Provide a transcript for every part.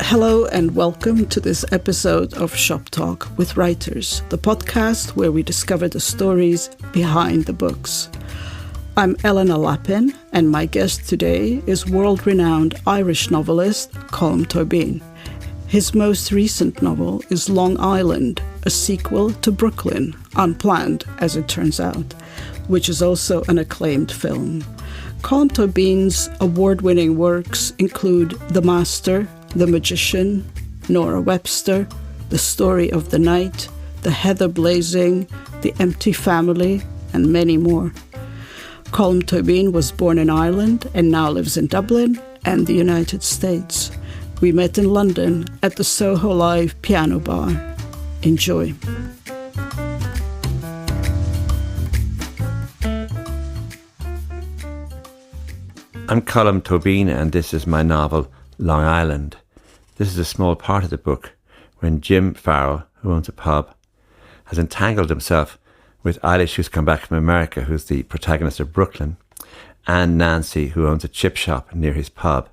Hello and welcome to this episode of Shop Talk with Writers, the podcast where we discover the stories behind the books. I'm Elena Lappin, and my guest today is world-renowned Irish novelist Colm Tóibín. His most recent novel is Long Island, a sequel to Brooklyn, unplanned as it turns out, which is also an acclaimed film. Colm Tóibín's award-winning works include The Master, The Magician, Nora Webster, The Story of the Night, The Heather Blazing, The Empty Family, and many more. Colm Tóibín was born in Ireland and now lives in Dublin and the United States. We met in London at the Soho Live Piano Bar. Enjoy. I'm Colm Tóibín, and this is my novel, Long Island. This is a small part of the book when Jim Farrell, who owns a pub, has entangled himself with Eilish, who's come back from America, who's the protagonist of Brooklyn, and Nancy, who owns a chip shop near his pub.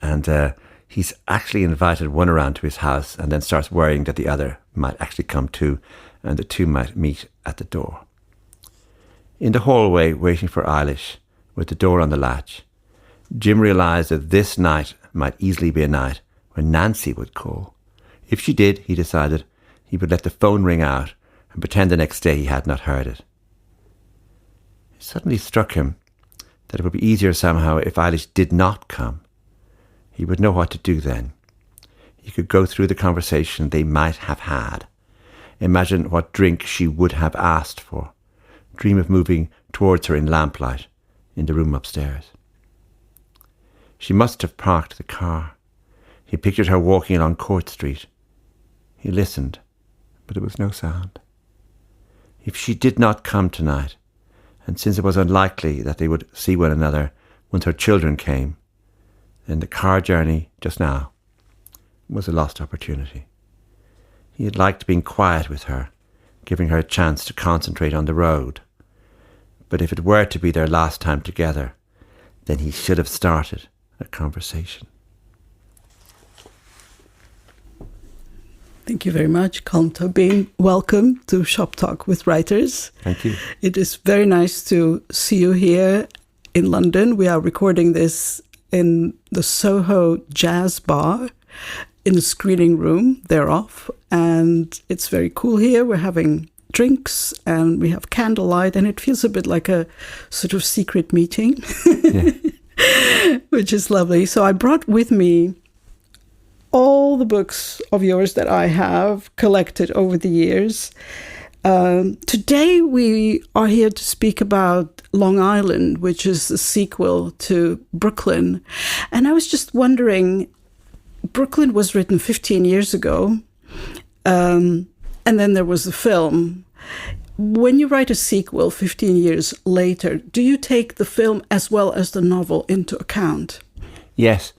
And he's actually invited one around to his house and then starts worrying that the other might actually come too, and the two might meet at the door. In the hallway, waiting for Eilish, with the door on the latch, Jim realised that this night might easily be a night when Nancy would call. If she did, he decided, he would let the phone ring out and pretend the next day he had not heard it. It suddenly struck him that it would be easier somehow if Eilish did not come. He would know what to do then. He could go through the conversation they might have had, imagine what drink she would have asked for, dream of moving towards her in lamplight in the room upstairs. She must have parked the car. He pictured her walking along Court Street. He listened, but there was no sound. If she did not come tonight, and since it was unlikely that they would see one another once her children came, then the car journey just now was a lost opportunity. He had liked being quiet with her, giving her a chance to concentrate on the road. But if it were to be their last time together, then he should have started a conversation. Thank you very much, Colm Tóibín. Welcome to Shop Talk with Writers. Thank you. It is very nice to see you here in London. We are recording this in the Soho Jazz Bar in the screening room thereof. And it's very cool here. We're having drinks and we have candlelight, and it feels a bit like a sort of secret meeting, which is lovely. So I brought with me all the books of yours that I have collected over the years. Today we are here to speak about Long Island, which is the sequel to Brooklyn. And I was just wondering, Brooklyn was written 15 years ago, and then there was the film. When you write a sequel 15 years later, do you take the film as well as the novel into account? Yes.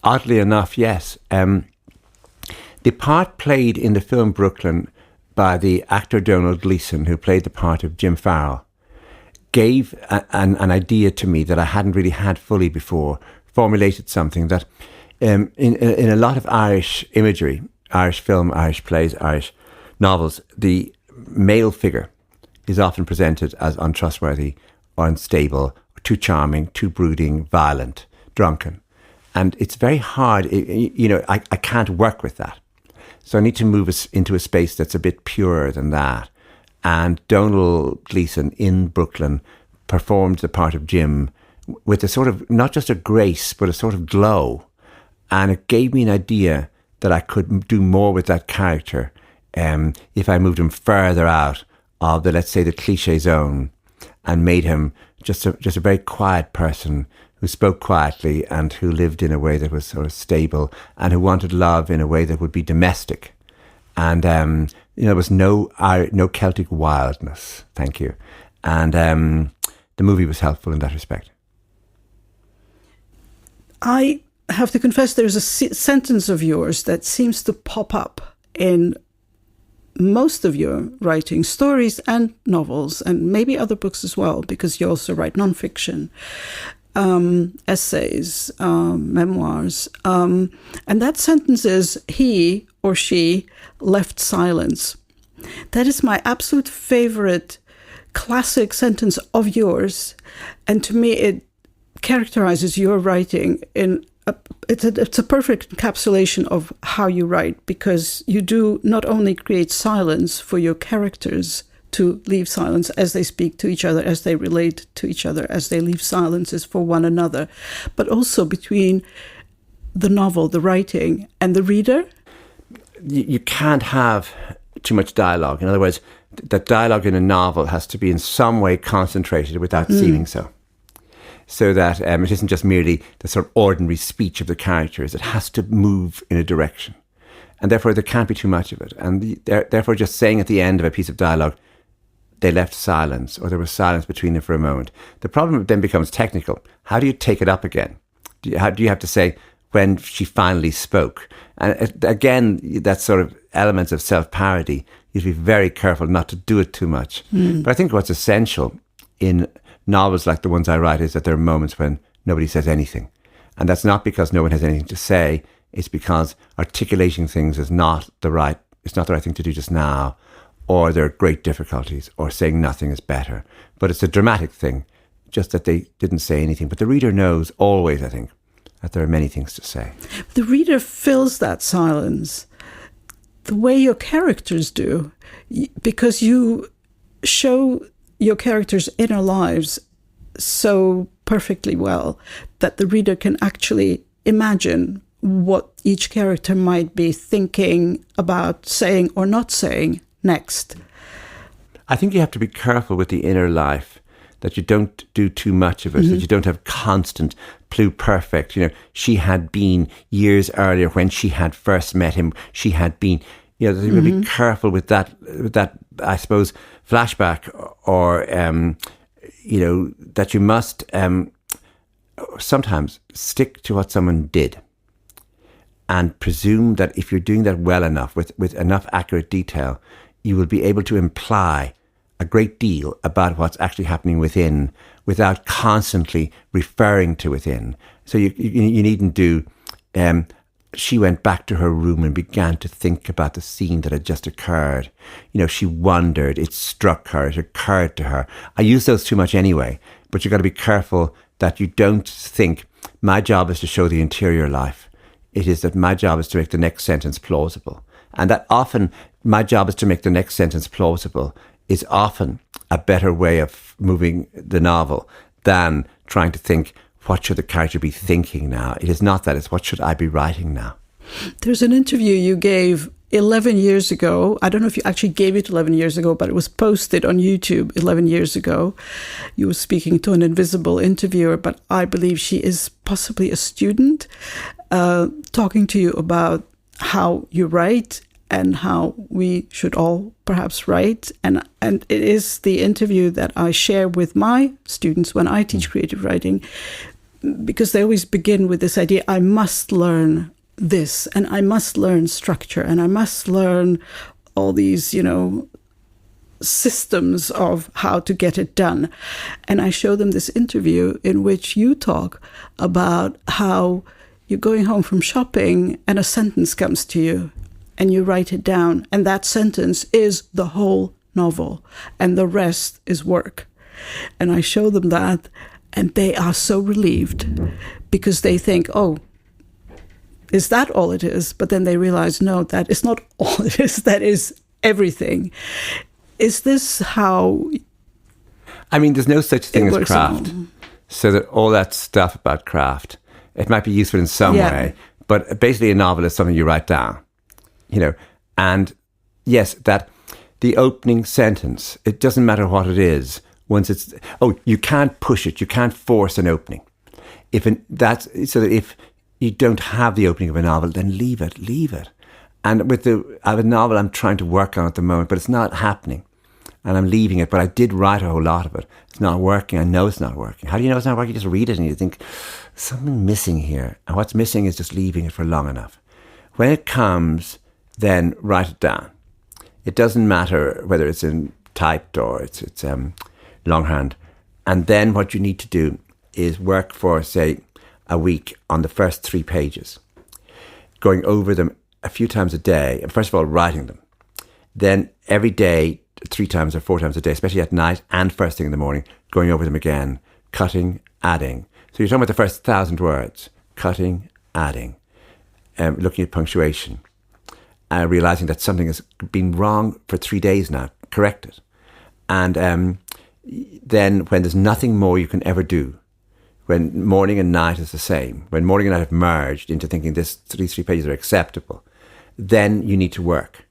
Oddly enough, yes. The part played in the film Brooklyn by the actor Donald Gleason, who played the part of Jim Farrell, gave an idea to me that I hadn't really had fully before, formulated something that in a lot of Irish imagery, Irish film, Irish plays, Irish novels, the male figure is often presented as untrustworthy or unstable, or too charming, too brooding, violent, drunken. And it's very hard, I can't work with that. So I need to move us into a space that's a bit purer than that. And Donald Gleason in Brooklyn performed the part of Jim with a sort of, not just a grace, but a sort of glow. And it gave me an idea that I could do more with that character if I moved him further out of the, let's say, the cliche zone, and made him just a very quiet person who spoke quietly and who lived in a way that was sort of stable and who wanted love in a way that would be domestic. And, there was no Celtic wildness, thank you. And the movie was helpful in that respect. I have to confess there's a sentence of yours that seems to pop up in most of your writing, stories and novels, and maybe other books as well, because you also write nonfiction. essays, memoirs. And that sentence is, he or she left silence. That is my absolute favorite classic sentence of yours. And to me, it characterizes your writing it's a perfect encapsulation of how you write, because you do not only create silence for your characters to leave silence as they speak to each other, as they relate to each other, as they leave silences for one another, but also between the novel, the writing, and the reader. You can't have too much dialogue. In other words, that dialogue in a novel has to be in some way concentrated without seeming so. So that it isn't just merely the sort of ordinary speech of the characters. It has to move in a direction. And therefore, there can't be too much of it. And therefore, just saying at the end of a piece of dialogue, they left silence, or there was silence between them for a moment. The problem then becomes technical. How do you take it up again? How do you have to say when she finally spoke? And again, that sort of elements of self-parody, you have to be very careful not to do it too much. But I think what's essential in novels like the ones I write is that there are moments when nobody says anything. And that's not because no one has anything to say. It's because articulating things is not the right thing to do just now, or there are great difficulties, or saying nothing is better. But it's a dramatic thing, just that they didn't say anything. But the reader knows always, I think, that there are many things to say. The reader fills that silence the way your characters do, because you show your characters' inner lives so perfectly well that the reader can actually imagine what each character might be thinking about saying or not saying next. I think you have to be careful with the inner life, that you don't do too much of it, that you don't have constant pluperfect. You know, she had been years earlier when she had first met him, she had been, you know, you be careful with that, I suppose, flashback, or, you know, that you must sometimes stick to what someone did and presume that if you're doing that well enough, with enough accurate detail, you will be able to imply a great deal about what's actually happening within without constantly referring to within. So you needn't do, she went back to her room and began to think about the scene that had just occurred. You know, she wondered, it struck her, it occurred to her. I use those too much anyway, but you've got to be careful that you don't think, my job is to show the interior life. It is that my job is to make the next sentence plausible. And that often, my job is to make the next sentence plausible is often a better way of moving the novel than trying to think, what should the character be thinking now? It is not that, it's what should I be writing now? There's an interview you gave 11 years ago. I don't know if you actually gave it 11 years ago, but it was posted on YouTube 11 years ago. You were speaking to an invisible interviewer, but I believe she is possibly a student, talking to you about how you write and how we should all perhaps write. And it is the interview that I share with my students when I teach creative writing, because they always begin with this idea, I must learn this, and I must learn structure, and I must learn all these, you know, systems of how to get it done. And I show them this interview in which you talk about how you're going home from shopping and a sentence comes to you and you write it down, and that sentence is the whole novel and the rest is work. And I show them that, and they are so relieved, because they think, oh, is that all it is? But then they realize, no, that is not all it is. That is everything. Is this how... I mean, there's no such thing as craft. So that all that stuff about craft, it might be useful in some way, but basically a novel is something you write down, you know. And yes, that the opening sentence, it doesn't matter what it is. Once it's, you can't push it, you can't force an opening. So that if you don't have the opening of a novel, then leave it. And I have a novel I'm trying to work on at the moment, but it's not happening. And I'm leaving it, but I did write a whole lot of it. It's not working. I know it's not working. How do you know it's not working? You just read it and you think, something missing here. And what's missing is just leaving it for long enough. When it comes, then write it down. It doesn't matter whether it's in typed or it's longhand. And then what you need to do, is work for, say, a week on the first 3 pages, going over them a few times a day, and first of all, writing them. Then every day, 3 times or 4 times a day, especially at night and first thing in the morning, going over them again, cutting, adding. So you're talking about the first 1,000 words, cutting, adding, looking at punctuation, realizing that something has been wrong for 3 days now, correct it. And then when there's nothing more you can ever do, when morning and night is the same, when morning and night have merged into thinking these 3 pages are acceptable, then you need to work.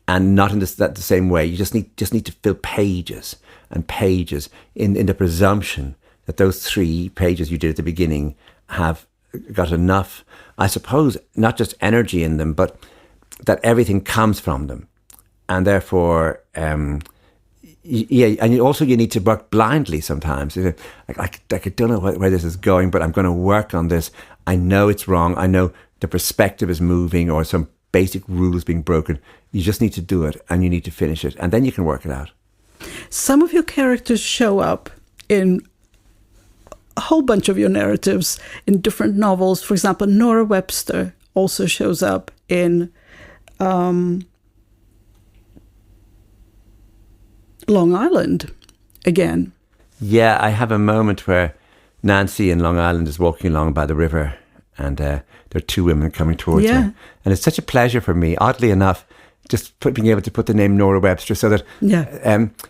And not in the same way. You just need to fill pages and pages in the presumption that those 3 pages you did at the beginning have got enough, I suppose, not just energy in them, but that everything comes from them. And therefore, and also you need to work blindly sometimes. I don't know where this is going, but I'm going to work on this. I know it's wrong. I know the perspective is moving or some basic rule is being broken. You just need to do it and you need to finish it, and then you can work it out. Some of your characters show up in a whole bunch of your narratives in different novels. For example, Nora Webster also shows up in Long Island again. Yeah, I have a moment where Nancy in Long Island is walking along by the river, and there are 2 women coming towards her. And it's such a pleasure for me, oddly enough, just being able to put the name Nora Webster so that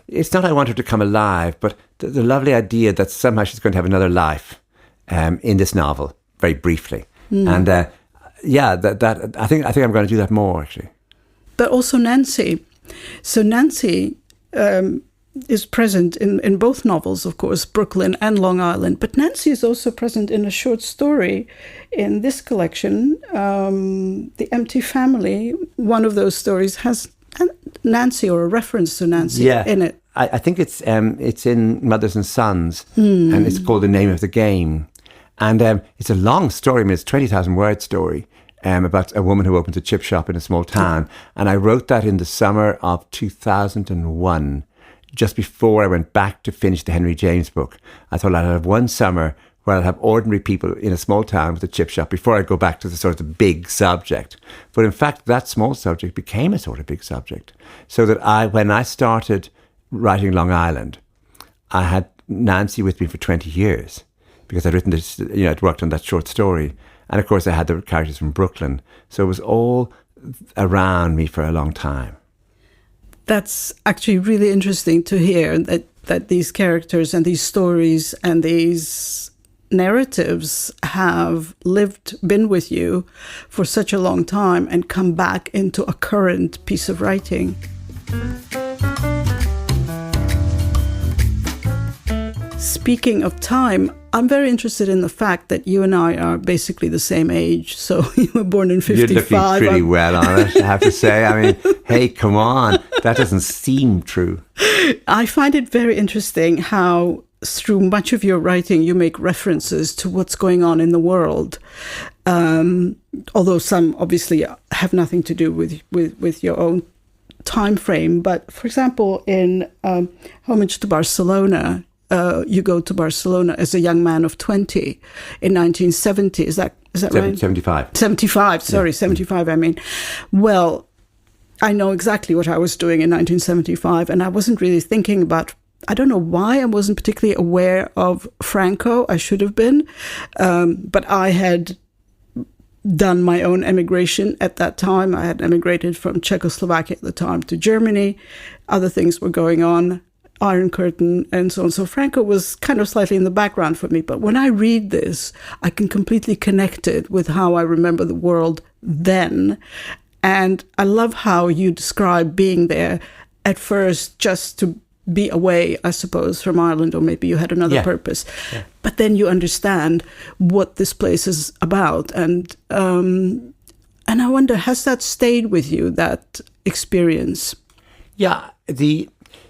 it's not I want her to come alive, but the lovely idea that somehow she's going to have another life in this novel, very briefly. And that I think I'm going to do that more, actually. But also Nancy. So Nancy is present in both novels, of course, Brooklyn and Long Island. But Nancy is also present in a short story in this collection, The Empty Family. One of those stories has Nancy or a reference to Nancy in it. I think it's in Mothers and Sons, and it's called The Name of the Game. And it's a long story. I mean, it's a 20,000 word story about a woman who opens a chip shop in a small town. And I wrote that in the summer of 2001, just before I went back to finish the Henry James book. I thought I'd have one summer where I'll have ordinary people in a small town with a chip shop before I go back to the sort of big subject. But in fact, that small subject became a sort of big subject. So that when I started writing Long Island, I had Nancy with me for 20 years because I'd written this, I'd worked on that short story. And of course, I had the characters from Brooklyn. So it was all around me for a long time. That's actually really interesting to hear that these characters and these stories and these narratives have been with you for such a long time and come back into a current piece of writing. Speaking of time, I'm very interested in the fact that you and I are basically the same age. So you were born in 55. You're looking pretty well on it, I have to say. I mean, hey, come on. That doesn't seem true. I find it very interesting how through much of your writing you make references to what's going on in the world. Although some obviously have nothing to do with your own time frame. But for example, in Homage to Barcelona, you go to Barcelona as a young man of 20 in 1970. Is that right? 75. 75, sorry, 75, I mean. Well, I know exactly what I was doing in 1975, and I wasn't really thinking about, I don't know why I wasn't particularly aware of Franco. I should have been. But I had done my own emigration at that time. I had emigrated from Czechoslovakia at the time to Germany. Other things were going on. Iron Curtain and so on. So Franco was kind of slightly in the background for me. But when I read this, I can completely connect it with how I remember the world then. And I love how you describe being there at first just to be away, I suppose, from Ireland, or maybe you had another purpose. Yeah. But then you understand what this place is about. And I wonder, has that stayed with you, that experience? Yeah, the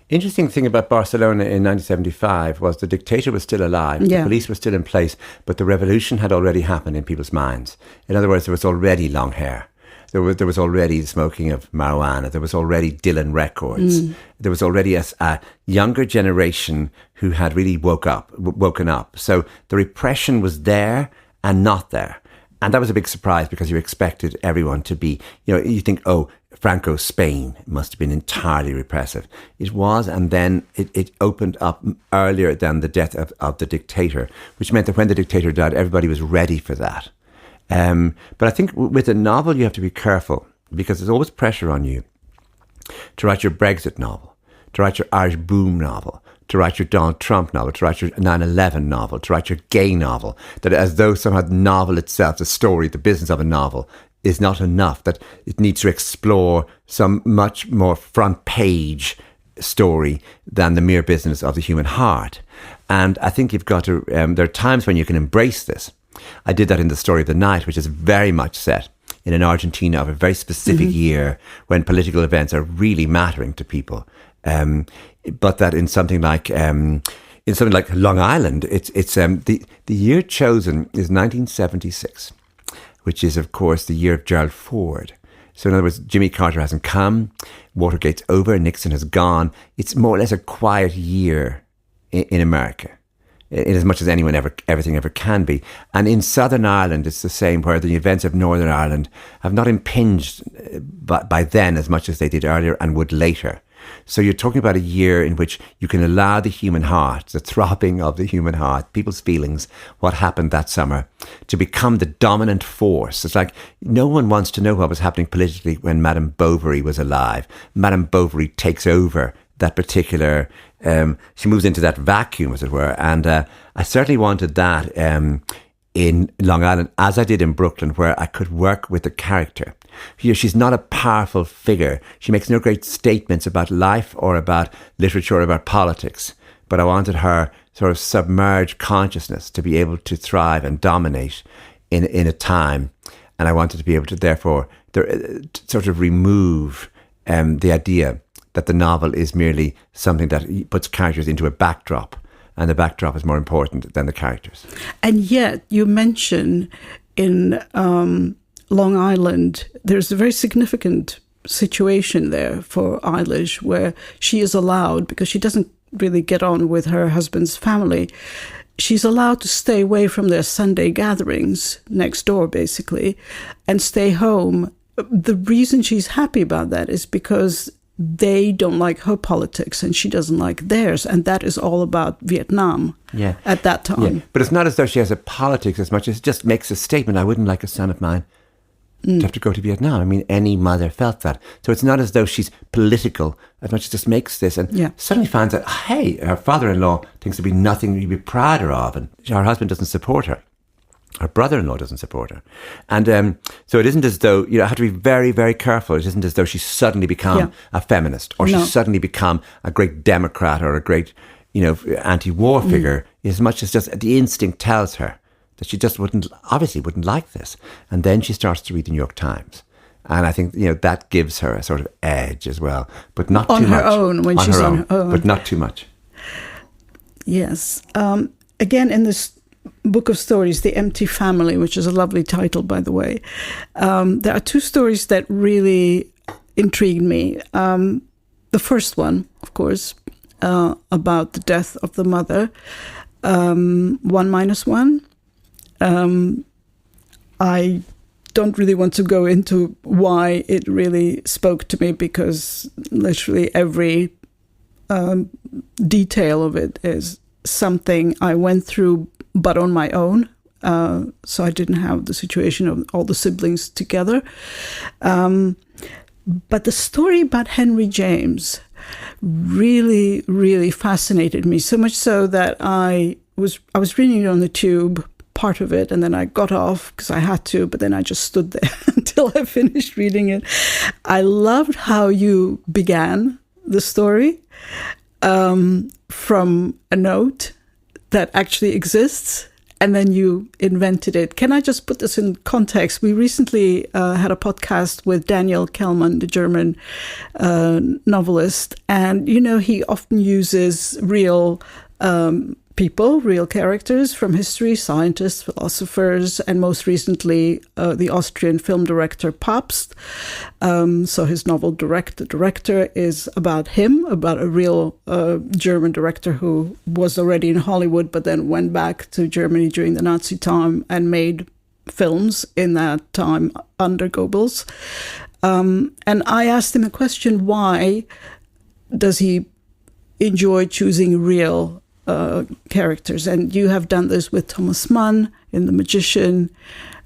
interesting thing about Barcelona in 1975 was the dictator was still alive, the police were still in place, but the revolution had already happened in people's minds. In other words, there was already long hair. There was already smoking of marijuana. There was already Dylan records. There was already a younger generation who had really woken up. So the repression was there and not there. And that was a big surprise because you expected everyone to be, you think, oh, Franco's Spain must have been entirely repressive. It was, and then it opened up earlier than the death of the dictator, which meant that when the dictator died, everybody was ready for that. But I think with a novel, you have to be careful because there's always pressure on you to write your Brexit novel, to write your Irish boom novel, to write your Donald Trump novel, to write your 9/11 novel, to write your gay novel, that as though somehow the novel itself, the story, the business of a novel is not enough, that it needs to explore some much more front page story than the mere business of the human heart. And I think you've got to, there are times when you can embrace this. I did that in The Story of the Night, which is very much set in Argentina of a very specific year when political events are really mattering to people. But that in something like Long Island, it's the year chosen is 1976, which is of course the year of Gerald Ford. So in other words, Jimmy Carter hasn't come, Watergate's over, Nixon has gone. It's more or less a quiet year in America, in as much as everything ever can be. And in Southern Ireland, it's the same, where the events of Northern Ireland have not impinged by then as much as they did earlier and would later. So you're talking about a year in which you can allow the human heart, the throbbing of the human heart, people's feelings, what happened that summer, to become the dominant force. It's like no one wants to know what was happening politically when Madame Bovary was alive. Madame Bovary takes over that particular, she moves into that vacuum, as it were. And I certainly wanted that in Long Island, as I did in Brooklyn, where I could work with the character. Here, she's not a powerful figure. She makes no great statements about life or about literature or about politics. But I wanted her sort of submerged consciousness to be able to thrive and dominate in a time. And I wanted to be able to, therefore, sort of remove the idea that the novel is merely something that puts characters into a backdrop. And the backdrop is more important than the characters. And yet, you mention in Long Island, there's a very significant situation there for Eilish where she is allowed, because she doesn't really get on with her husband's family, she's allowed to stay away from their Sunday gatherings next door, basically, and stay home. The reason she's happy about that is because they don't like her politics and she doesn't like theirs. And that is all about Vietnam at that time. Yeah. But it's not as though she has a politics as much as it just makes a statement. I wouldn't like a son of mine to have to go to Vietnam. I mean, any mother felt that. So it's not as though she's political as much as just makes this. And suddenly finds out, hey, her father-in-law thinks there'd be nothing to be prouder of. And her husband doesn't support her. Her brother-in-law doesn't support her. And so it isn't as though, I have to be very, very careful. It isn't as though she's suddenly become a feminist or she's suddenly become a great Democrat or a great, anti-war figure, as much as just the instinct tells her that she just obviously wouldn't like this. And then she starts to read the New York Times. And I think, that gives her a sort of edge as well, but not too much. On her own, when she's on her own. But not too much. Yes. Again, in this book of stories, The Empty Family, which is a lovely title, by the way, there are two stories that really intrigued me. The first one, of course, about the death of the mother, 1-1. I don't really want to go into why it really spoke to me, because literally every detail of it is something I went through, but on my own. So I didn't have the situation of all the siblings together. But the story about Henry James really, really fascinated me, so much so that I was reading it on the tube, part of it, and then I got off because I had to, but then I just stood there until I finished reading it. I loved how you began the story from a note that actually exists, and then you invented it. Can I just put this in context? We recently had a podcast with Daniel Kellman, the German novelist, and he often uses real people, real characters from history, scientists, philosophers, and most recently the Austrian film director Pabst. So his novel The Director is about him, about a real German director who was already in Hollywood but then went back to Germany during the Nazi time and made films in that time under Goebbels. And I asked him a question, why does he enjoy choosing real characters? And you have done this with Thomas Mann in The Magician,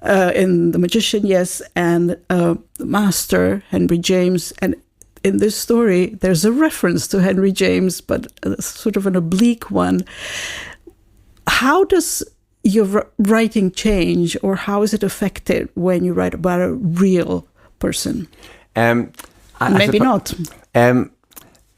yes, and The Master, Henry James. And in this story, there's a reference to Henry James, but sort of an oblique one. How does your writing change, or how is it affected when you write about a real person? Maybe not.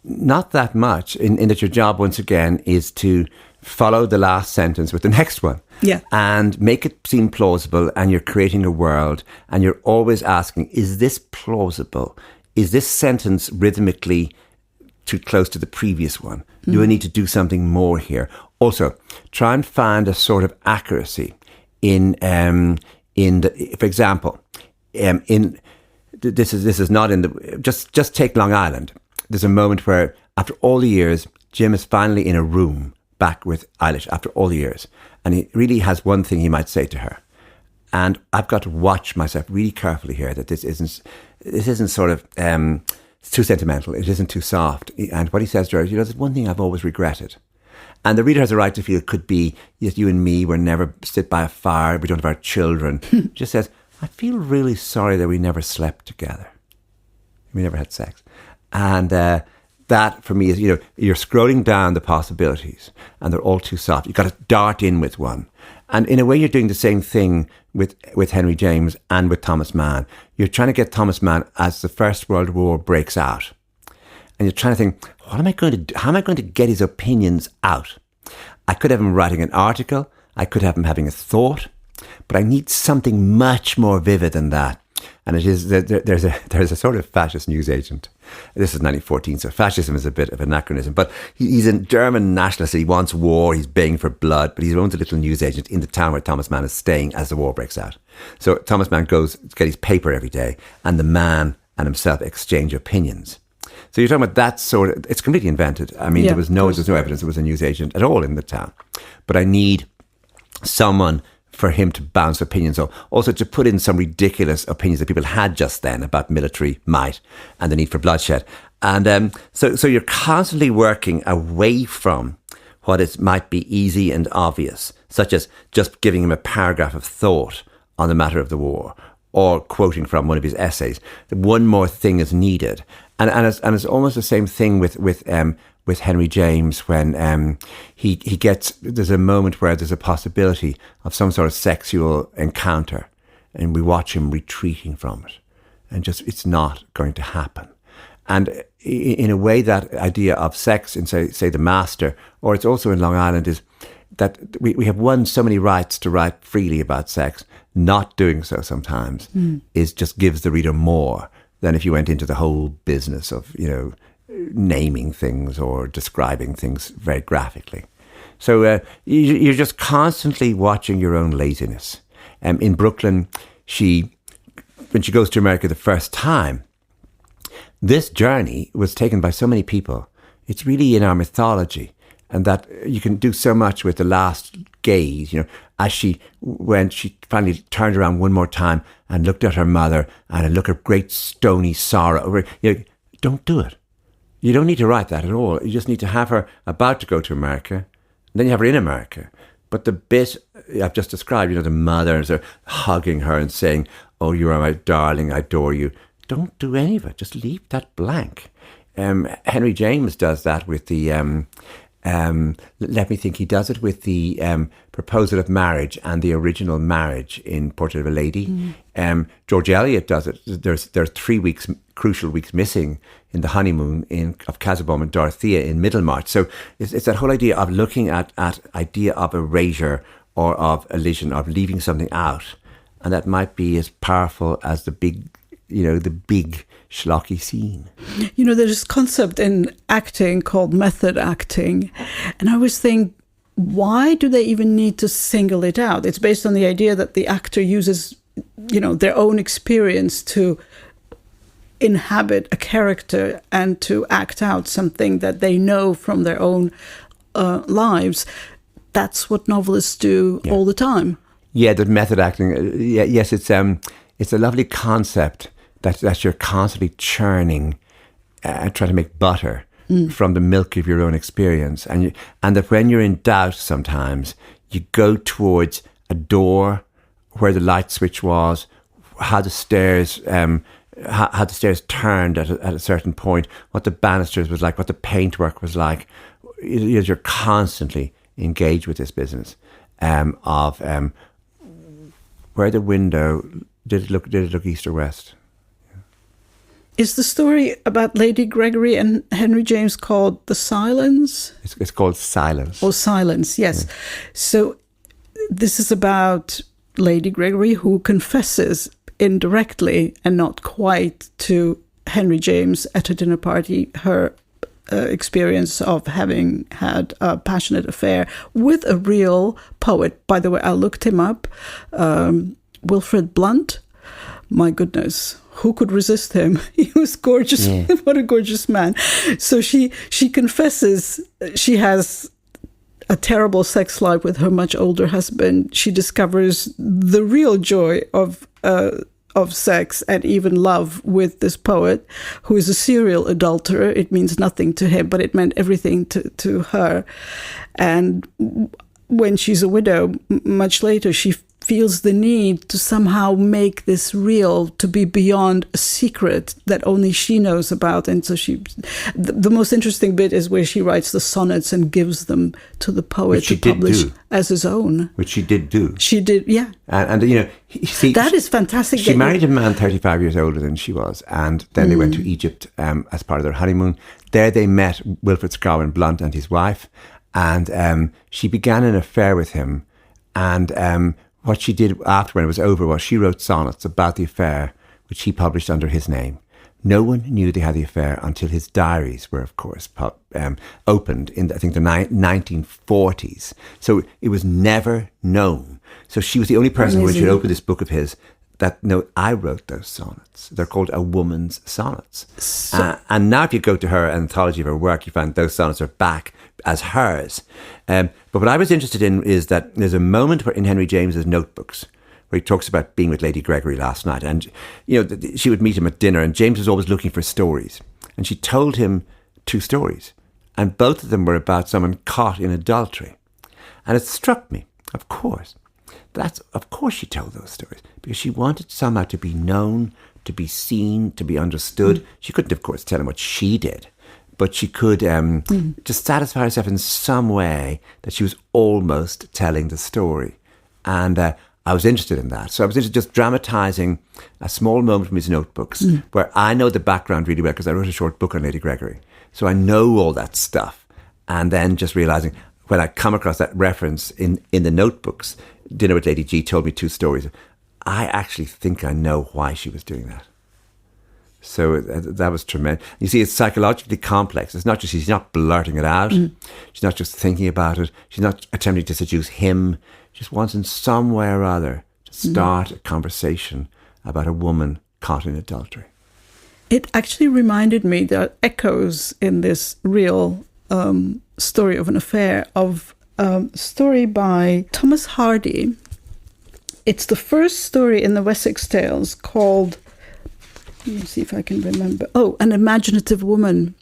Not that much, in that your job, once again, is to follow the last sentence with the next one. Yeah. And make it seem plausible, and you're creating a world, and you're always asking, is this plausible? Is this sentence rhythmically too close to the previous one? Do I need to do something more here? Also, try and find a sort of accuracy in the, for example, this is not in the, just take Long Island. There's a moment where, after all the years, Jim is finally in a room back with Eilish after all the years. And he really has one thing he might say to her. And I've got to watch myself really carefully here, that this isn't sort of, it's too sentimental. It isn't too soft. And what he says to her is, there's one thing I've always regretted. And the reader has a right to feel it could be, yes, you and me, we're never sit by a fire, we don't have our children. Just says, I feel really sorry that we never slept together. We never had sex. And that, for me, is, you're scrolling down the possibilities, and they're all too soft. You've got to dart in with one. And in a way, you're doing the same thing with Henry James and with Thomas Mann. You're trying to get Thomas Mann as the First World War breaks out. And you're trying to think, how am I going to get his opinions out? I could have him writing an article. I could have him having a thought. But I need something much more vivid than that. And it is there's a sort of fascist newsagent. This is 1914, so fascism is a bit of an anachronism. But he's a German nationalist. He wants war. He's begging for blood. But he owns a little newsagent in the town where Thomas Mann is staying as the war breaks out. So Thomas Mann goes to get his paper every day, and the man and himself exchange opinions. So you're talking about that sort of, it's completely invented. I mean, there's no evidence there was a newsagent at all in the town. But I need someone for him to bounce opinions on. Also to put in some ridiculous opinions that people had just then about military might and the need for bloodshed. And so you're constantly working away from what might be easy and obvious, such as just giving him a paragraph of thought on the matter of the war, or quoting from one of his essays. One more thing is needed. And it's almost the same thing with Henry James when he gets, there's a moment where there's a possibility of some sort of sexual encounter, and we watch him retreating from it, and just, it's not going to happen. And in a way, that idea of sex in, say The Master, or it's also in Long Island, is that we have won so many rights to write freely about sex. Not doing so sometimes is just gives the reader more than if you went into the whole business of, naming things or describing things very graphically. So you're just constantly watching your own laziness. In Brooklyn, when she goes to America the first time, this journey was taken by so many people. It's really in our mythology, and that you can do so much with the last gaze, as when she finally turned around one more time and looked at her mother and a look of great stony sorrow. Don't do it. You don't need to write that at all. You just need to have her about to go to America, and then you have her in America. But the bit I've just described, the mothers are hugging her and saying, "Oh, you are my darling, I adore you." Don't do any of it. Just leave that blank. Henry James does that with the, let me think, he does it with the proposal of marriage and the original marriage in Portrait of a Lady. George Eliot does it. There's 3 weeks, crucial weeks missing in the honeymoon of Casaubon and Dorothea in Middlemarch. So it's that whole idea of looking at idea of erasure or of elision, of leaving something out. And that might be as powerful as the big schlocky scene. There's this concept in acting called method acting. And I always think why do they even need to single it out? It's based on the idea that the actor uses, their own experience to inhabit a character and to act out something that they know from their own lives. That's what novelists do all the time. Yeah, the method acting. Yes, it's a lovely concept that you're constantly churning and trying to make butter from the milk of your own experience, and that when you're in doubt, sometimes you go towards a door where the light switch was, how the stairs turned at a certain point, what the banisters was like, what the paintwork was like. You're constantly engaged with this business of where the window did it look east or west. Is the story about Lady Gregory and Henry James called The Silence? It's called Silence. Oh, Silence, yes. Yeah. So this is about Lady Gregory, who confesses indirectly and not quite to Henry James at a dinner party her experience of having had a passionate affair with a real poet. By the way, I looked him up, Wilfrid Blunt. My goodness, who could resist him? He was gorgeous. Yeah. What a gorgeous man. So she confesses she has a terrible sex life with her much older husband. She discovers the real joy of sex and even love with this poet who is a serial adulterer. It means nothing to him, but it meant everything to her. And when she's a widow, much later, she feels the need to somehow make this real, to be beyond a secret that only she knows about. And so the most interesting bit is where she writes the sonnets and gives them to the poet to publish as his own. Which she did do. She did, yeah. And that is fantastic. She married a man 35 years older than she was, and then they went to Egypt as part of their honeymoon. There they met Wilfrid Scarwin Blunt and his wife, and she began an affair with him, and what she did after when it was over was she wrote sonnets about the affair, which he published under his name. No one knew they had the affair until his diaries were, of course, opened in, I think, the 1940s. So it was never known. So she was the only person who should open this book of his that, no, I wrote those sonnets. They're called A Woman's Sonnets. And now if you go to her anthology of her work, you find those sonnets are back as hers. But what I was interested in is that there's a moment where in Henry James's notebooks where he talks about being with Lady Gregory last night. And, she would meet him at dinner, and James was always looking for stories. And she told him 2 stories. And both of them were about someone caught in adultery. And it struck me, of course. Of course she told those stories, because she wanted somehow to be known, to be seen, to be understood. She couldn't, of course, tell him what she did, but she could just satisfy herself in some way that she was almost telling the story. And I was interested in that. So I was interested in just dramatising a small moment from his notebooks where I know the background really well because I wrote a short book on Lady Gregory. So I know all that stuff. And then just realising when I come across that reference in the notebooks, Dinner with Lady G told me 2 stories. I actually think I know why she was doing that. So that was tremendous. You see, it's psychologically complex. It's not just, she's not blurting it out. She's not just thinking about it. She's not attempting to seduce him. She just wants in some way or other to start a conversation about a woman caught in adultery. It actually reminded me, there are echoes in this real story of an affair of a story by Thomas Hardy. It's the first story in the Wessex Tales called, let me see if I can remember. Oh, An Imaginative Woman.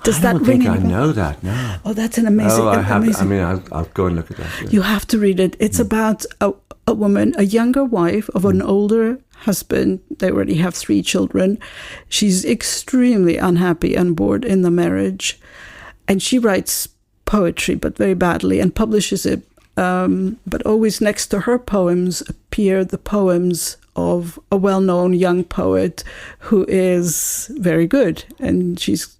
Does that ring? I don't think I know that, no. Oh, that's an amazing... Oh, amazing. I'll go and look at that. Yeah. You have to read it. It's about a woman, a younger wife of an older husband. They already have 3 children. She's extremely unhappy and bored in the marriage. And she writes poetry, but very badly, and publishes it. But always next to her poems appear the poems of a well-known young poet who is very good. And she's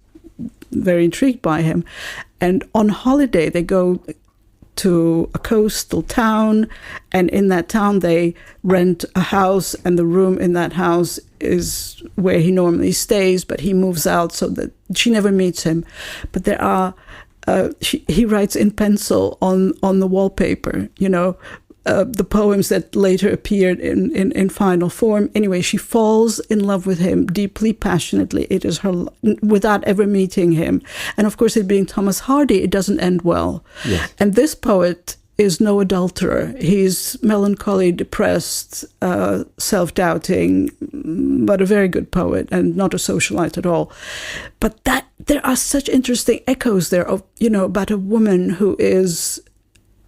very intrigued by him. And on holiday, they go to a coastal town, and in that town they rent a house, and the room in that house is where he normally stays, but he moves out so that she never meets him. But there are he writes in pencil on the wallpaper, the poems that later appeared in final form. Anyway, she falls in love with him deeply, passionately. It is her, without ever meeting him. And of course, it being Thomas Hardy, it doesn't end well. Yes. And this poet is no adulterer. He's melancholy, depressed, self-doubting, but a very good poet and not a socialite at all. But there are such interesting echoes there of, about a woman who is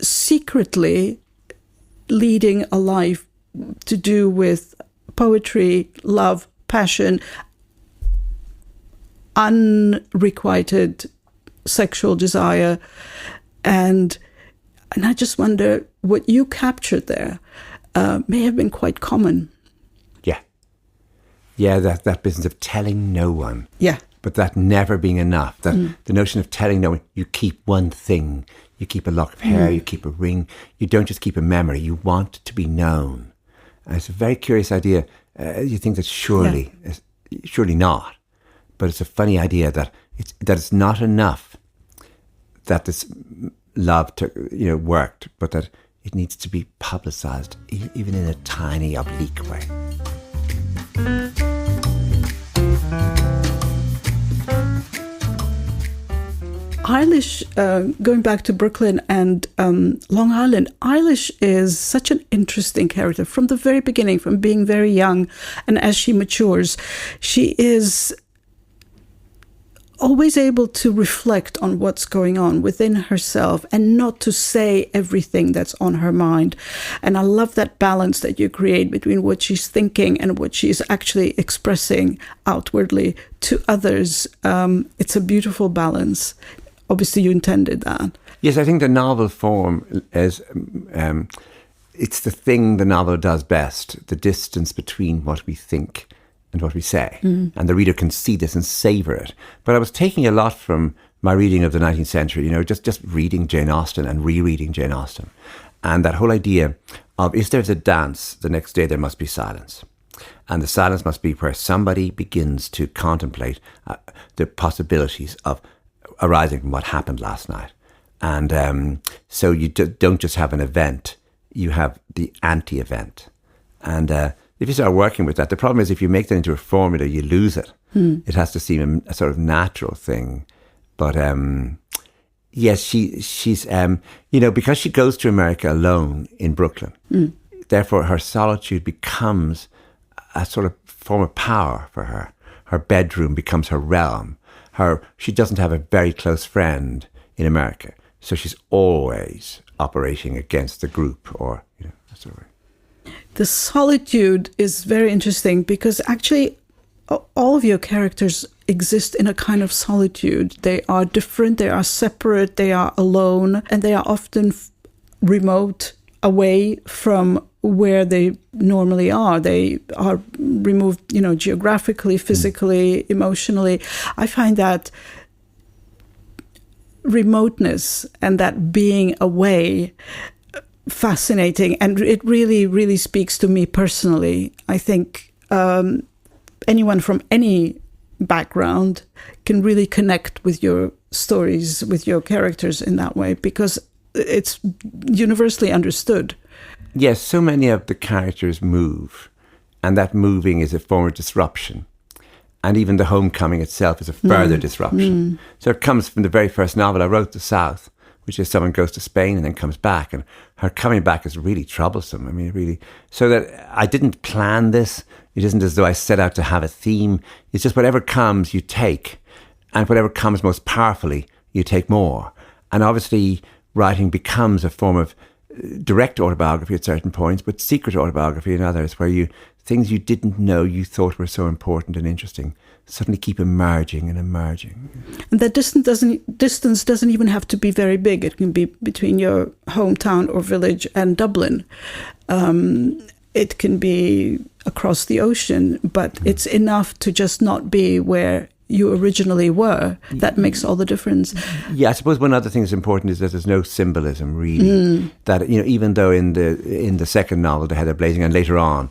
secretly leading a life to do with poetry, love, passion, unrequited sexual desire, and I just wonder, what you captured there may have been quite common. Yeah, that business of telling no one. Yeah. But that never being enough. That the notion of telling no one, you keep one thing. You keep a lock of hair, you keep a ring. You don't just keep a memory. You want to be known. And it's a very curious idea. You think that surely not. But it's a funny idea that it's not enough that this love worked, but that it needs to be publicized, even in a tiny, oblique way. Eilish, going back to Brooklyn and Long Island, Eilish is such an interesting character from the very beginning, from being very young, and as she matures, she is always able to reflect on what's going on within herself and not to say everything that's on her mind. And I love that balance that you create between what she's thinking and what she's actually expressing outwardly to others. It's a beautiful balance. Obviously, you intended that. Yes, I think the novel form is, it's the thing the novel does best, the distance between what we think and what we say. And the reader can see this and savour it. But I was taking a lot from my reading of the 19th century, just reading Jane Austen and rereading Jane Austen. And that whole idea of, if there's a dance, the next day there must be silence. And the silence must be where somebody begins to contemplate the possibilities of arising from what happened last night. And so you don't just have an event, you have the anti-event. And if you start working with that, the problem is if you make that into a formula, you lose it. It has to seem a sort of natural thing. But yes, she's, because she goes to America alone in Brooklyn, therefore her solitude becomes a sort of form of power for her. Her bedroom becomes her realm. She doesn't have a very close friend in America, so she's always operating against the group or, that sort of way. The solitude is very interesting because actually all of your characters exist in a kind of solitude. They are different, they are separate, they are alone, and they are often remote, away from where they normally are. They are removed, geographically, physically, emotionally. I find that remoteness and that being away fascinating, and it really, really speaks to me personally. I think anyone from any background can really connect with your stories, with your characters in that way, because it's universally understood. Yes, so many of the characters move, and that moving is a form of disruption. And even the homecoming itself is a further disruption. So it comes from the very first novel I wrote, The South, which is someone goes to Spain and then comes back, and her coming back is really troublesome. I mean, really. So that I didn't plan this. It isn't as though I set out to have a theme. It's just whatever comes, you take. And whatever comes most powerfully, you take more. And obviously, writing becomes a form of direct autobiography at certain points, but secret autobiography in others, where things you didn't know you thought were so important and interesting suddenly keep emerging and emerging. And that distance doesn't even have to be very big. It can be between your hometown or village and Dublin. It can be across the ocean, but it's enough to just not be where you originally were. That makes all the difference. Yeah, I suppose one other thing that's important is that there's no symbolism, really. That, even though in the second novel, The Heather Blazing, and later on,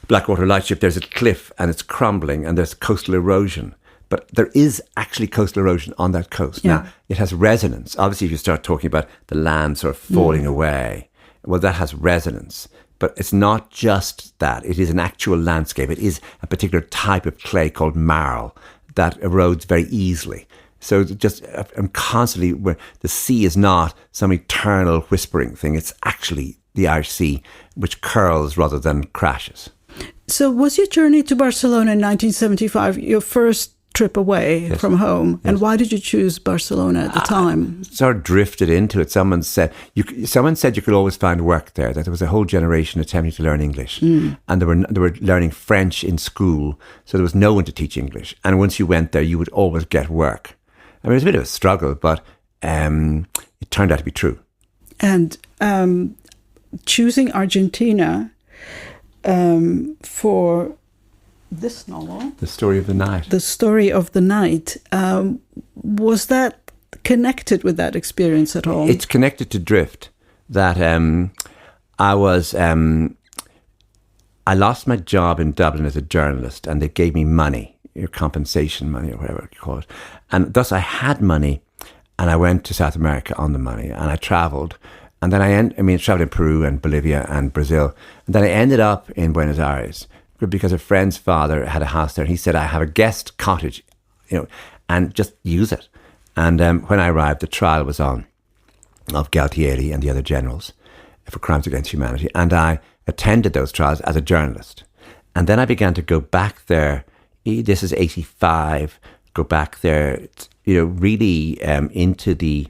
Blackwater Lightship, there's a cliff and it's crumbling and there's coastal erosion. but there is actually coastal erosion on that coast. Yeah. Now, it has resonance. Obviously, if you start talking about the land sort of falling away, well, that has resonance. But it's not just that. It is an actual landscape. It is a particular type of clay called marl that erodes very easily. So just, I'm constantly, where the sea is not some eternal whispering thing. It's actually the Irish Sea, which curls rather than crashes. So was your journey to Barcelona in 1975 your first trip away from home? And why did you choose Barcelona at the time? I sort of drifted into it. Someone said you could always find work there, that there was a whole generation attempting to learn English. And they were learning French in school, so there was no one to teach English. And once you went there, you would always get work. I mean, it was a bit of a struggle, but it turned out to be true. And choosing Argentina for this novel, The Story of the Night. The Story of the Night, was that connected with that experience at all? It's connected to drift. That I lost my job in Dublin as a journalist, and they gave me money, your compensation money or whatever you call it. And thus I had money, and I went to South America on the money, and I travelled. And then I traveled in Peru and Bolivia and Brazil. And then I ended up in Buenos Aires because a friend's father had a house there. And he said, I have a guest cottage, and just use it. And when I arrived, the trial was on of Galtieri and the other generals for crimes against humanity. And I attended those trials as a journalist. And then I began to go back there. This is 85. Go back there, really into the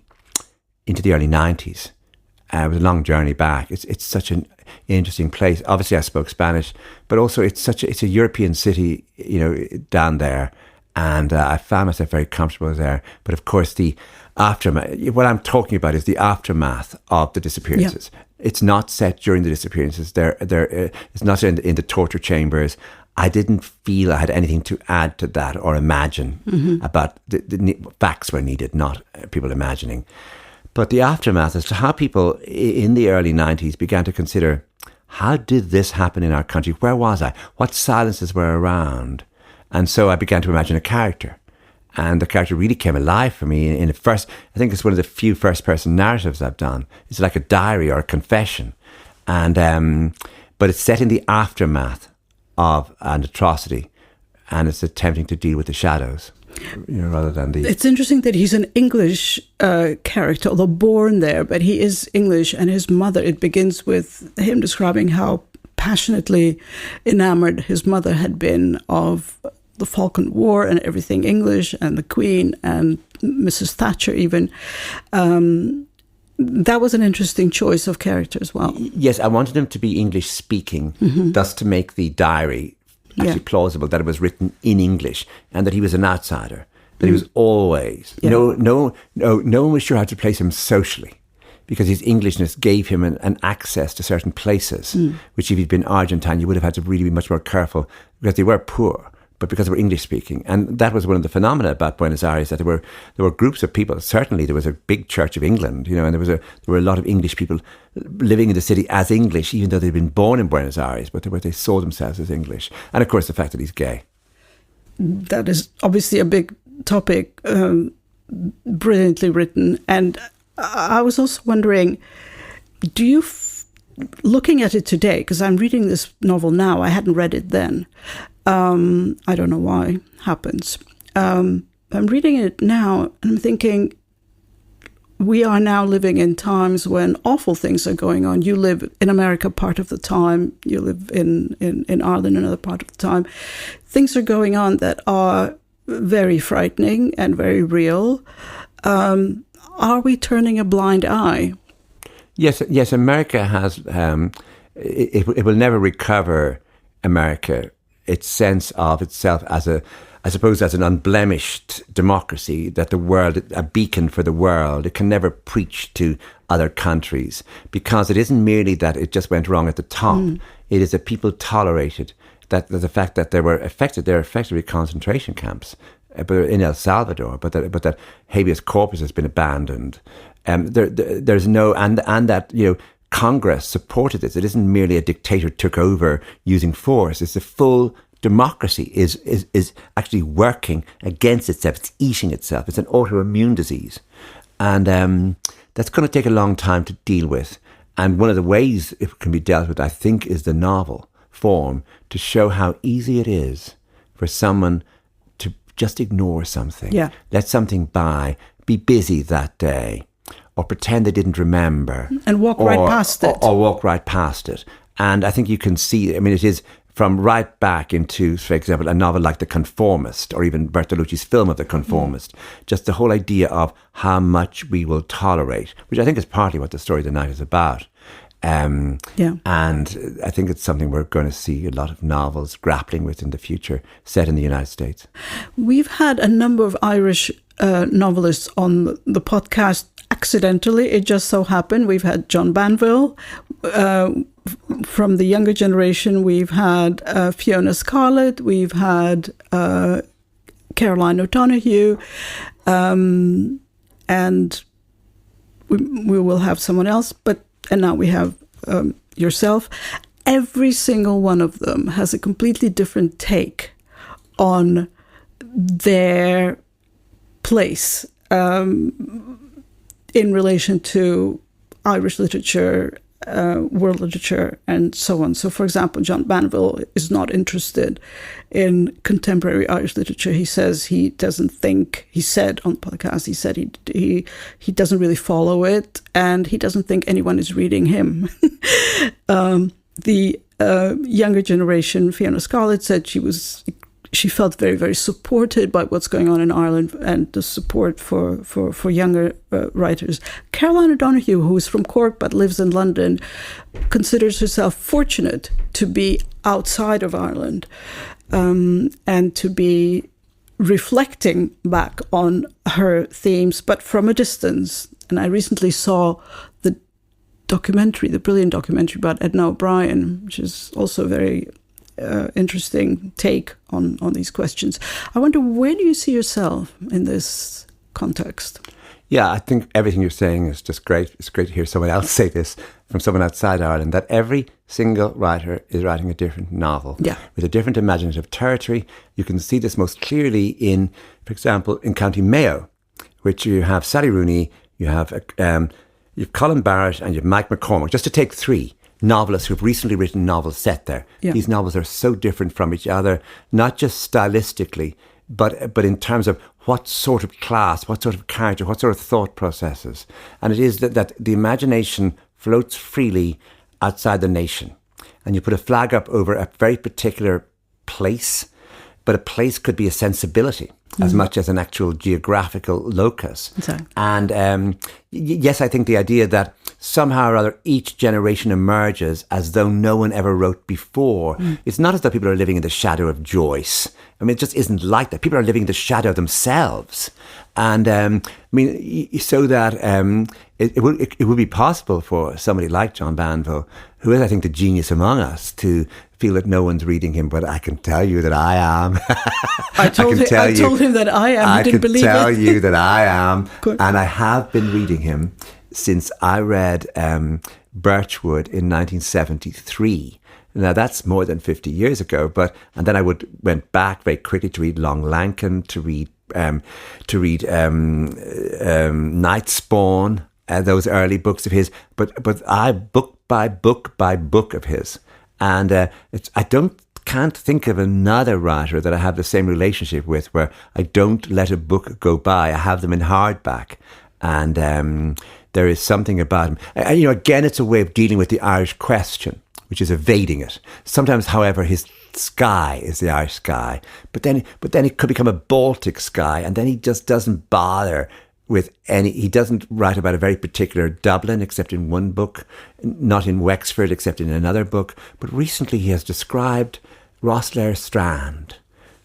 early 90s. It was a long journey back. It's such an interesting place. Obviously, I spoke Spanish, but also it's a European city, down there, and I found myself very comfortable there. But of course, the aftermath. What I'm talking about is the aftermath of the disappearances. Yeah. It's not set during the disappearances. It's not in the torture chambers. I didn't feel I had anything to add to that or imagine about the facts were needed, not people imagining. But the aftermath as to how people in the early 90s began to consider, how did this happen in our country? Where was I? What silences were around? And so I began to imagine a character. And the character really came alive for me in the first, I think it's one of the few first-person narratives I've done. It's like a diary or a confession. And but it's set in the aftermath of an atrocity, and it's attempting to deal with the shadows. Rather than the... It's interesting that he's an English character, although born there, but he is English, and his mother, it begins with him describing how passionately enamored his mother had been of the Falkland War and everything English, and the Queen, and Mrs. Thatcher even. That was an interesting choice of character as well. Yes, I wanted him to be English speaking, thus to make the diary actually plausible, that it was written in English and that he was an outsider, that he was always, no one was sure how to place him socially, because his Englishness gave him an access to certain places, which if he'd been Argentine, you would have had to really be much more careful, because they were poor, but because they were English speaking. And that was one of the phenomena about Buenos Aires, that there were groups of people. Certainly there was a big Church of England, and there were a lot of English people living in the city as English, even though they'd been born in Buenos Aires, but they saw themselves as English. And of course the fact that he's gay. That is obviously a big topic, brilliantly written. And I was also wondering, do you, looking at it today, because I'm reading this novel now, I hadn't read it then, I don't know why, happens. I'm reading it now and I'm thinking, we are now living in times when awful things are going on. You live in America part of the time, you live in Ireland another part of the time. Things are going on that are very frightening and very real. Are we turning a blind eye? Yes, America has, it will never recover, America, its sense of itself as as an unblemished democracy, that the world, a beacon for the world. It can never preach to other countries, because it isn't merely that it just went wrong at the top. It is that people tolerated that the fact that they're effectively concentration camps, but in El Salvador, but that habeas corpus has been abandoned. There's no, and that, Congress supported this. It isn't merely a dictator took over using force. It's a full democracy is actually working against itself. It's eating itself. It's an autoimmune disease. And that's going to take a long time to deal with. And one of the ways it can be dealt with, I think, is the novel form, to show how easy it is for someone to just ignore something. Yeah. Let something by, be busy that day, or pretend they didn't remember. And walk right past it. Or walk right past it. And I think you can see, I mean, it is from right back into, for example, a novel like The Conformist, or even Bertolucci's film of The Conformist. Just the whole idea of how much we will tolerate, which I think is partly what the story of the night is about. And I think it's something we're going to see a lot of novels grappling with in the future, set in the United States. We've had a number of Irish novelists on the podcast. Accidentally, it just so happened. We've had John Banville. From the younger generation, we've had Fiona Scarlett. We've had Caroline O'Donoghue. And we will have someone else. And now we have yourself. Every single one of them has a completely different take on their place in relation to Irish literature, world literature, and so on. So, for example, John Banville is not interested in contemporary Irish literature. He says he doesn't think, he said on the podcast, he said he doesn't really follow it, and he doesn't think anyone is reading him. The younger generation, Fiona Scarlett, said she felt very, very supported by what's going on in Ireland and the support for younger writers. Caroline O'Donoghue, who is from Cork but lives in London, considers herself fortunate to be outside of Ireland and to be reflecting back on her themes, but from a distance. And I recently saw the brilliant documentary about Edna O'Brien, which is also very interesting take on these questions. I wonder, where do you see yourself in this context? Yeah, I think everything you're saying is just great. It's great to hear someone else say this from someone outside Ireland, that every single writer is writing a different novel with a different imaginative territory. You can see this most clearly in, for example, in County Mayo, which you have Sally Rooney, you have Colin Barrett, and you have Mike McCormack, just to take three novelists who've recently written novels set there. Yeah. These novels are so different from each other, not just stylistically, but in terms of what sort of class, what sort of character, what sort of thought processes. And it is that the imagination floats freely outside the nation. And you put a flag up over a very particular place, but a place could be a sensibility as much as an actual geographical locus. Exactly. And yes, I think the idea that somehow or other each generation emerges as though no one ever wrote before. It's not as though people are living in the shadow of Joyce. I mean, it just isn't like that. People are living in the shadow of themselves. And I mean, so that it would be possible for somebody like John Banville, who is, I think, the genius among us, to feel that no one's reading him. But I can tell you that I am. I told him that I am. He didn't believe it. I can tell you that I am. Good. And I have been reading him since I read Birchwood in 1973. Now that's more than 50 years ago, and then I went back very quickly to read Long Lankan, to read Night Spawn, those early books of his. But I book by book of his, and can't think of another writer that I have the same relationship with, where I don't let a book go by. I have them in hardback, and there is something about him. And, again, it's a way of dealing with the Irish question, which is evading it. Sometimes, however, his sky is the Irish sky, but then it could become a Baltic sky, and then he just doesn't bother with any. He doesn't write about a very particular Dublin, except in one book, not in Wexford, except in another book. But recently, he has described Rosslare Strand,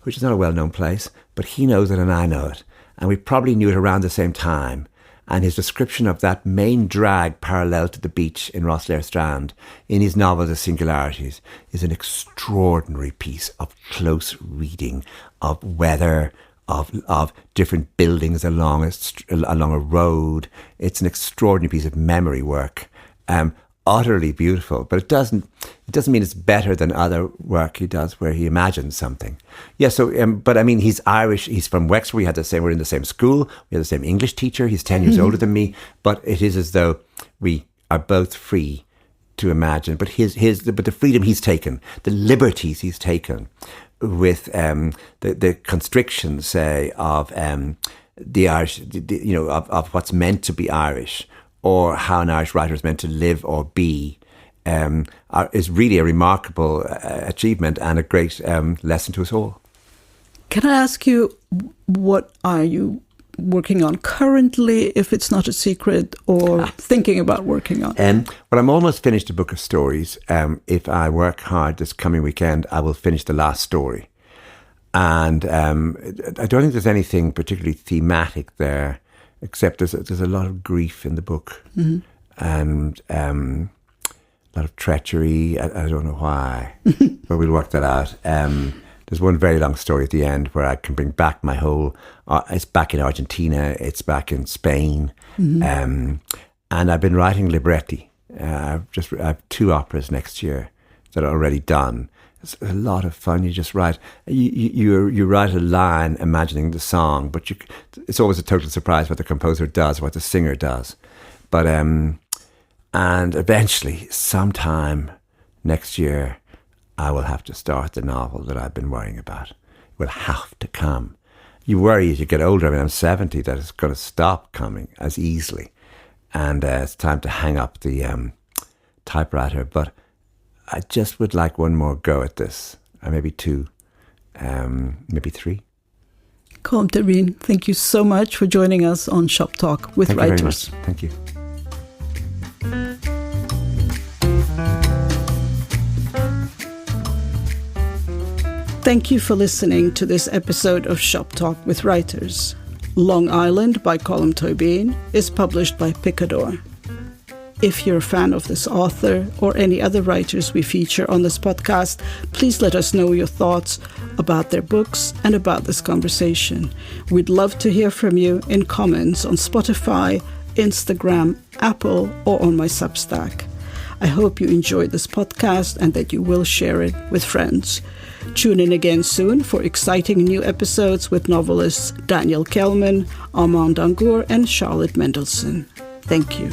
which is not a well-known place, but he knows it and I know it, and we probably knew it around the same time. And his description of that main drag parallel to the beach in Rosslare Strand in his novel The Singularities is an extraordinary piece of close reading of weather, of different buildings along a road. It's an extraordinary piece of memory work utterly beautiful, but it doesn't mean it's better than other work he does where he imagines something. Yeah, so, but I mean, he's Irish, he's from Wexford, we're in the same school, we had the same English teacher, he's 10 years older than me, but it is as though we are both free to imagine, but but the freedom he's taken, the liberties he's taken with the constrictions, say, of the Irish, of what's meant to be Irish, or how an Irish writer is meant to live or be, is really a remarkable achievement and a great lesson to us all. Can I ask you, what are you working on currently, if it's not a secret, or thinking about working on? Well, I'm almost finished a book of stories. If I work hard this coming weekend, I will finish the last story. And I don't think there's anything particularly thematic there, except there's a lot of grief in the book, and a lot of treachery. I don't know why, but we'll work that out. There's one very long story at the end where I can bring back my whole... it's back in Argentina, it's back in Spain. And I've been writing libretti. I have 2 operas next year that are already done. It's a lot of fun. You just write... You write a line imagining the song, but it's always a total surprise what the composer does, what the singer does. But and eventually, sometime next year, I will have to start the novel that I've been worrying about. It will have to come. You worry as you get older. I mean, I'm 70, that it's going to stop coming as easily. And it's time to hang up the typewriter. But I just would like one more go at this. Maybe 2, maybe 3. Colm Tóibín, thank you so much for joining us on Shop Talk with Writers. Thank you very much. Thank you. Thank you for listening to this episode of Shop Talk with Writers. Long Island by Colm Tóibín is published by Picador. If you're a fan of this author or any other writers we feature on this podcast, please let us know your thoughts about their books and about this conversation. We'd love to hear from you in comments on Spotify, Instagram, Apple, or on my Substack. I hope you enjoyed this podcast and that you will share it with friends. Tune in again soon for exciting new episodes with novelists Daniel Kelman, Armand Dangour, and Charlotte Mendelsohn. Thank you.